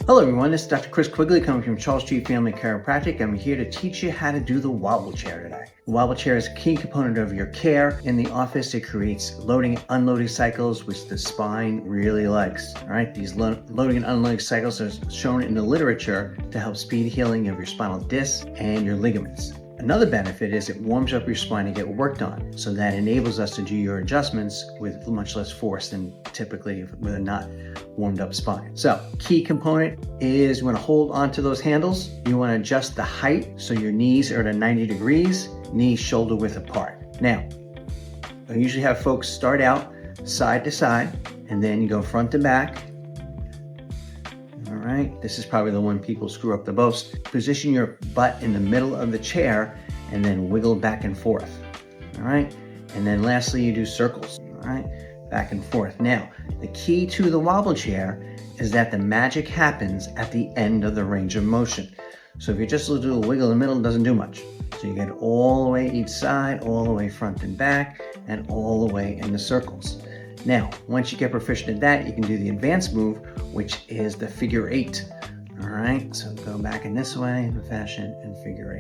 Hello everyone, this is Dr. Chris Quigley coming from Charles Street Family Chiropractic. I'm here to teach you how to do the wobble chair today. The wobble chair is a key component of your care in the office. It creates loading and unloading cycles, which the spine really likes. All right, these loading and unloading cycles are shown in the literature to help speed healing of your spinal discs and your ligaments. Another benefit is it warms up your spine to get worked on, so that enables us to do your adjustments with much less force than typically with a not warmed up spine. So, key component is you want to hold onto those handles. You want to adjust the height so your knees are at 90 degrees, knees shoulder width apart. Now, I usually have folks start out side to side, and then you go front to back. All right, this is probably the one people screw up the most. Position your butt in the middle of the chair and then wiggle back and forth. All right, and then lastly, you do circles. All right, back and forth. Now, the key to the wobble chair is that the magic happens at the end of the range of motion. So if you just do a wiggle in the middle, it doesn't do much. So you get all the way each side, all the way front and back, and all the way in the circles. Now, once you get proficient at that, you can do the advanced move, which is the figure 8. All right, so go back in this way, the fashion, and figure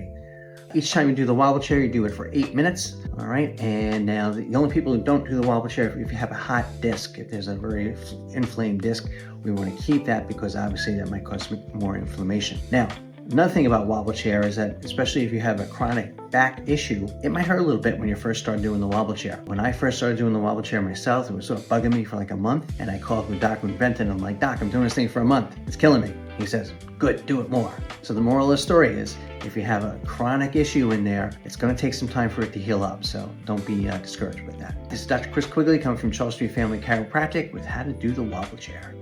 8. Each time you do the wobble chair, you do it for 8 minutes. All right, and now the only people who don't do the wobble chair, if you have a hot disc, if there's a very inflamed disc, we want to keep that because obviously that might cause more inflammation. Now, another thing about wobble chair is that, especially if you have a chronic back issue, it might hurt a little bit when you first start doing the wobble chair. When I first started doing the wobble chair myself, it was sort of bugging me for like a month, and I called with Dr. Benton. I'm like, Doc, I'm doing this thing for a month. It's killing me. He says, good, do it more. So the moral of the story is, if you have a chronic issue in there, it's going to take some time for it to heal up. So don't be discouraged with that. This is Dr. Chris Quigley coming from Charles Street Family Chiropractic with how to do the wobble chair.